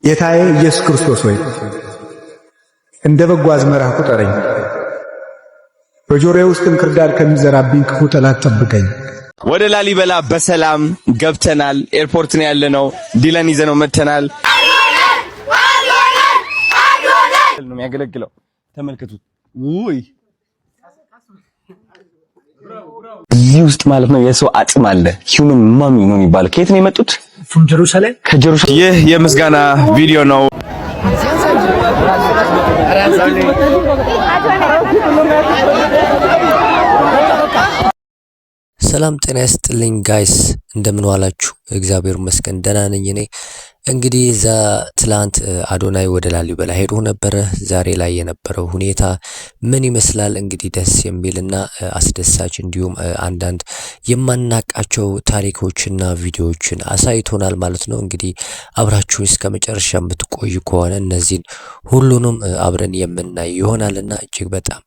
ጌታዬ ኢየሱስ ክርስቶስ ሆይ እንደ በጎ አዝመራ ቁጠረኝ፣ በጆሮዬ ውስጥ እንክርዳድ ከሚዘራብኝ ክፉ ጠላት ጠብቀኝ። ወደ ላሊበላ በሰላም ገብተናል። ኤርፖርት ነው ያለነው። ዲለን ይዘነው መተናል። ነው የሚያገለግለው። ተመልከቱት። ውይ እዚህ ውስጥ ማለት ነው የሰው አጽም አለ። ሂውመን ማሚ ነው የሚባለው። ከየት ነው የመጡት? ጀሩሳሌም። ከጀሩሳሌም። ይህ የምስጋና ቪዲዮ ነው። ሰላም ጤና ይስጥልኝ ጋይስ፣ እንደምን ዋላችሁ? እግዚአብሔር ይመስገን ደህና ነኝ። እኔ እንግዲህ ትላንት አዶናይ ወደ ላሊበላ ሄዶ ነበረ። ዛሬ ላይ የነበረው ሁኔታ ምን ይመስላል? እንግዲህ ደስ የሚልና አስደሳች እንዲሁም አንዳንድ የማናቃቸው ታሪኮችና ቪዲዮዎችን አሳይቶናል ማለት ነው። እንግዲህ አብራችሁ እስከ መጨረሻ የምትቆዩ ከሆነ እነዚህን ሁሉንም አብረን የምናይ ይሆናልና እጅግ በጣም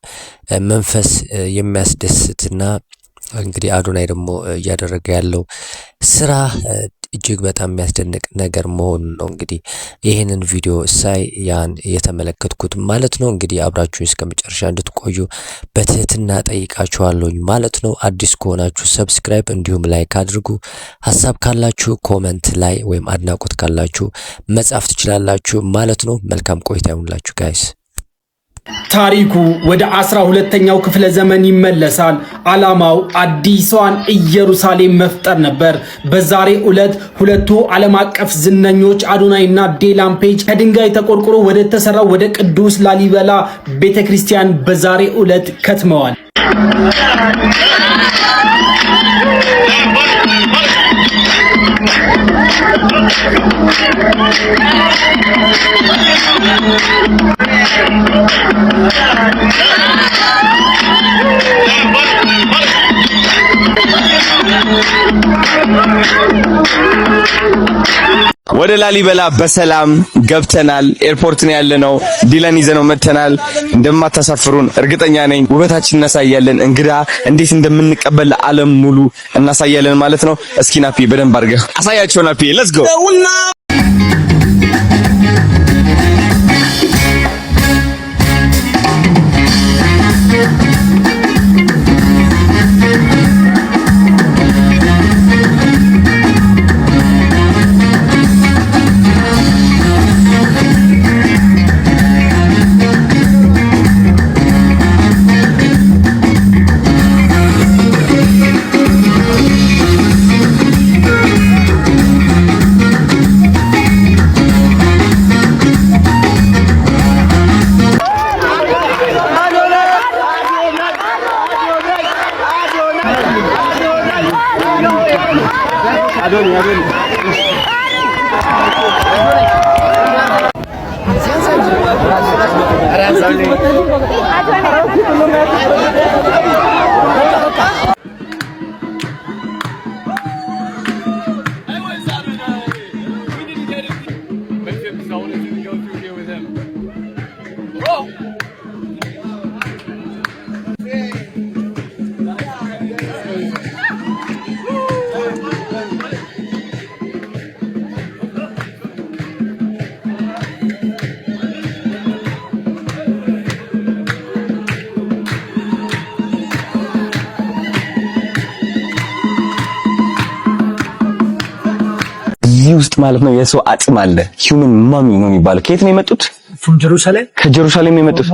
መንፈስ የሚያስደስትና እንግዲህ አዶናይ ደግሞ እያደረገ ያለው ስራ እጅግ በጣም የሚያስደንቅ ነገር መሆኑን ነው እንግዲህ ይሄንን ቪዲዮ ሳይ ያን የተመለከትኩት ማለት ነው። እንግዲህ አብራችሁ እስከ መጨረሻ እንድትቆዩ በትህትና ጠይቃችኋለሁኝ ማለት ነው። አዲስ ከሆናችሁ ሰብስክራይብ እንዲሁም ላይክ አድርጉ። ሀሳብ ካላችሁ ኮመንት ላይ ወይም አድናቆት ካላችሁ መጻፍ ትችላላችሁ ማለት ነው። መልካም ቆይታ ይሁንላችሁ ጋይስ። ታሪኩ ወደ 12ኛው ክፍለ ዘመን ይመለሳል። ዓላማው አዲሷን ኢየሩሳሌም መፍጠር ነበር። በዛሬ ዕለት ሁለቱ ዓለም አቀፍ ዝነኞች አዶናይና ዴላን ፔጅ ከድንጋይ ተቆርቁሮ ወደ ተሰራው ወደ ቅዱስ ላሊበላ ቤተክርስቲያን በዛሬ ዕለት ከትመዋል። ወደ ላሊበላ በሰላም ገብተናል። ኤርፖርት ነው ያለነው። ዲለን ይዘነው መተናል። እንደማታሳፍሩን እርግጠኛ ነኝ። ውበታችን እናሳያለን። እንግዳ እንዴት እንደምንቀበል ዓለም ሙሉ እናሳያለን ማለት ነው። እስኪ ናፒ በደንብ አድርገህ አሳያቸው። ናፒ ሌትስ ጎ። እዚህ ውስጥ ማለት ነው የሰው አጽም አለ። ሂውመን ማሚ ነው የሚባለው። ከየት ነው የመጡት? ጀሩሳሌም። ከጀሩሳሌም ነው የመጡት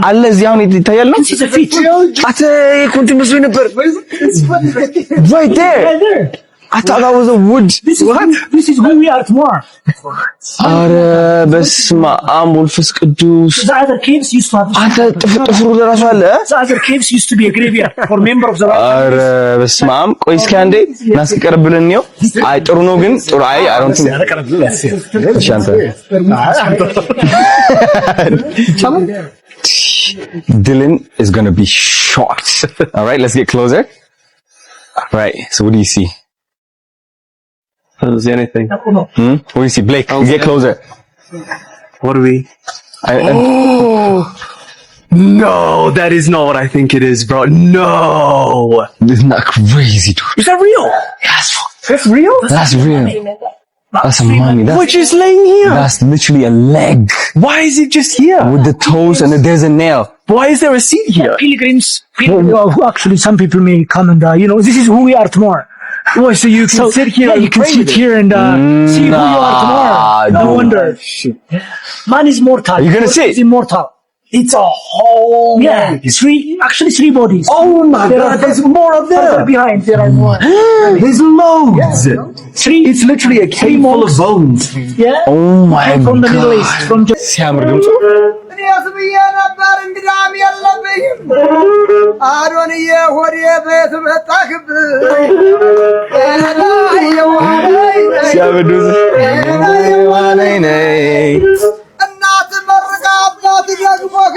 አለ። እዚህ አሁን ይታያል ነው አተ ኮንት መስሎኝ ነበር። right there I thought that was a wood. This is where we are tomorrow. አረ በስመ አብ ወልፈስ ቅዱስ። The other caves used to have. አንተ ጥፍሩ ለራሱ አለ። The other caves used to be a graveyard for member of the. አረ በስመ አብ። ቆይ እስኪ አንዴ እናስቀርብልን ነው። አይ ጥሩ ነው ግን ጥሩ አይ I don't think Dylan is going to be shocked. All right, let's get closer. All right, so what do you see? I don't see anything. What do you see? Blake, get closer. What do we? No, that is not what I think it is, bro. No. Isn't that crazy, dude? Is that real? Yes. That's real? That's real. That's a mummy. Which is laying here? That's literally a leg. Why is it just here? With the toes and there's a nail. Why is there a seat here? Pilgrims, who actually some people may come and, this is who we are tomorrow. Well, so you can sit here. Yeah, and you can pray sit with here and see who you are tomorrow. No dude. wonder. Man is mortal. You're gonna God sit? is immortal. It's a whole Yeah, leg. three bodies. Oh my There God, are there's more up further there. behind. There are more. There's loads. Three. It's literally a cave full of bones. Yeah. Oh my From the Middle East. From ሲያምር ድምፁ ያስብዬ ነበር እንግዳም የለብኝም አዶንዬ ሆዴ ቤት መጣክብኝ ሲያምር ድምፁ ዋለይ ነይ እናት መርቃ አባት ደግሞህ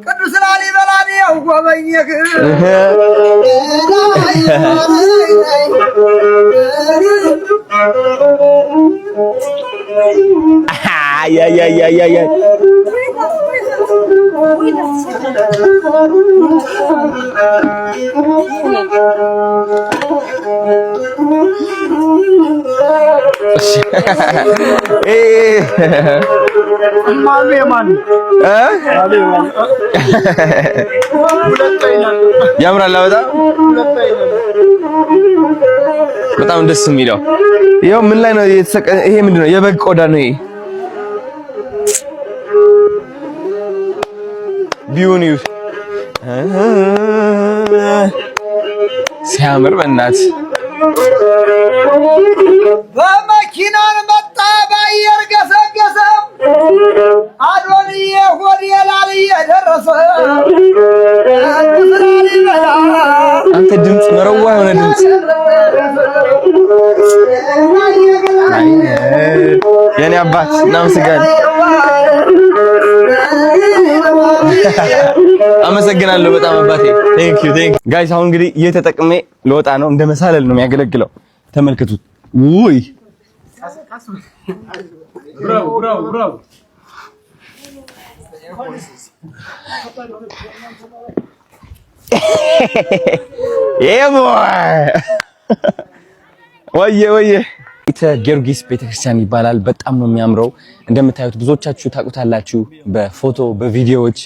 ቅዱስ ላሊበላን ያው ጎበኘህ አይ ያምራል በጣም ደስ የሚለው ይሄው ምን ላይ ነው ይሄ ምንድነው የበግ ቆዳ ነው ይሄ ቢዩኒው ሲያምር በእናት በመኪናን መጣ ባየር ገሰገሰ አዶንዬ ሆዴ ላልዬ ደረሰ አንተ ድምጽ መረዋ የሆነ ድምጽ የኔ አባት እናመሰግናለን አመሰግናለሁ በጣም አባቴ ቴንክ ዩ ጋይስ አሁን እንግዲህ እየተጠቅሜ ለወጣ ነው እንደ መሳለል ነው የሚያገለግለው ተመልከቱት ውይ ብራው ወየ ጊዮርጊስ ቤተክርስቲያን ይባላል። በጣም ነው የሚያምረው። እንደምታዩት ብዙዎቻችሁ ታውቁታላችሁ በፎቶ በቪዲዮዎች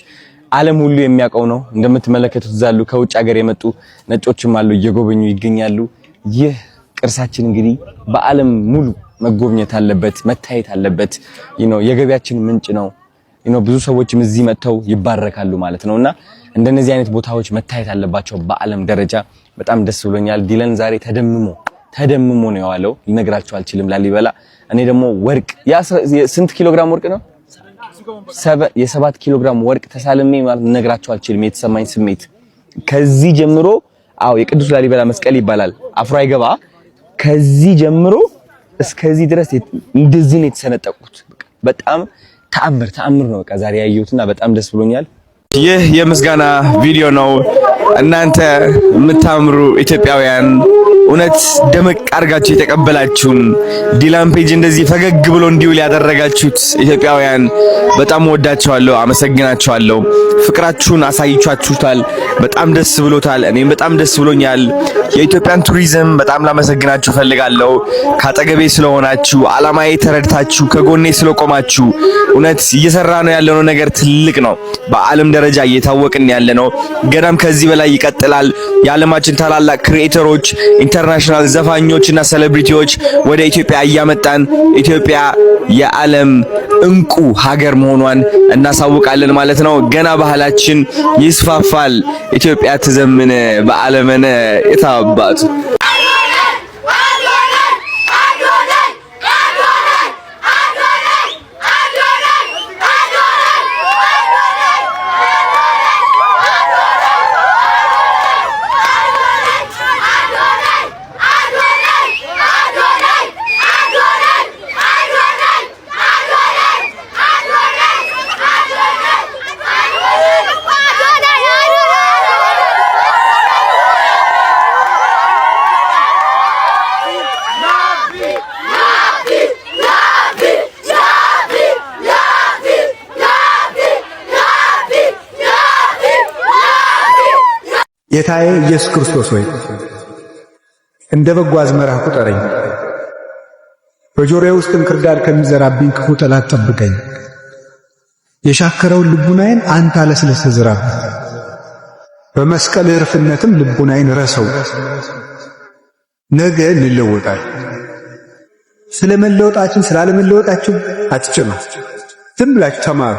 ዓለም ሁሉ የሚያውቀው ነው። እንደምትመለከቱት ዛሉ ከውጭ ሀገር የመጡ ነጮችም አሉ እየጎበኙ ይገኛሉ። ይህ ቅርሳችን እንግዲህ በዓለም ሙሉ መጎብኘት አለበት፣ መታየት አለበት። የገቢያችን ምንጭ ነው። ብዙ ሰዎችም እዚህ መጥተው ይባረካሉ ማለት ነውና እንደነዚህ አይነት ቦታዎች መታየት አለባቸው በዓለም ደረጃ። በጣም ደስ ብሎኛል። ዲለን ዛሬ ተደምሞ ነው የዋለው። ልነግራችሁ አልችልም። ላሊበላ እኔ ደግሞ ወርቅ ስንት ኪሎ ግራም ወርቅ ነው? 7 ኪሎ ግራም ወርቅ ተሳልሜ ማለት ልነግራችሁ አልችልም። የተሰማኝ ስሜት ከዚህ ጀምሮ የቅዱስ ላሊበላ መስቀል ይባላል አፍሮ አይገባ። ከዚህ ጀምሮ እስከዚህ ድረስ እንደዚህ ነው የተሰነጠቁት። በጣም ተአምር ነው በቃ ዛሬ ያየሁትና በጣም ደስ ብሎኛል። ይህ የምስጋና ቪዲዮ ነው። እናንተ የምታምሩ ኢትዮጵያውያን እውነት ደመቅ አድርጋችሁ የተቀበላችሁን ዲላን ፔጅ እንደዚህ ፈገግ ብሎ እንዲውል ያደረጋችሁት ኢትዮጵያውያን በጣም ወዳችኋለሁ፣ አመሰግናችኋለሁ። ፍቅራችሁን አሳይቻችሁታል። በጣም ደስ ብሎታል። እኔም በጣም ደስ ብሎኛል። የኢትዮጵያን ቱሪዝም በጣም ላመሰግናችሁ ፈልጋለሁ። ካጠገቤ ስለሆናችሁ፣ አላማዬ ተረድታችሁ ከጎኔ ስለቆማችሁ እውነት እየሰራ ነው ያለነው ነገር ትልቅ ነው። በዓለም ደረጃ እየታወቅን ያለነው ገናም ከዚህ በላይ ይቀጥላል። የዓለማችን ታላላቅ ክሪኤተሮች ኢንተርናሽናል ዘፋኞችና ሴሌብሪቲዎች ወደ ኢትዮጵያ እያመጣን ኢትዮጵያ የዓለም እንቁ ሀገር መሆኗን እናሳውቃለን ማለት ነው። ገና ባህላችን ይስፋፋል። ኢትዮጵያ ትዘምን በዓለመነ የታባቱ ጌታዬ ኢየሱስ ክርስቶስ ሆይ እንደ በጎ አዝመራ ቁጠረኝ። በጆሮዬ ውስጥ እንክርዳድ ከሚዘራብኝ ክፉ ጠላት ጠብቀኝ። የሻከረውን ልቡናዬን አንተ አለስልሰህ ዝራ። በመስቀል እርፍነትም ልቡናዬን ረሰው። ነገ እንለወጣለን። ስለመለወጣችን ስላለመለወጣችሁ አትጨነቁ። ዝም ብላችሁ ተማሩ።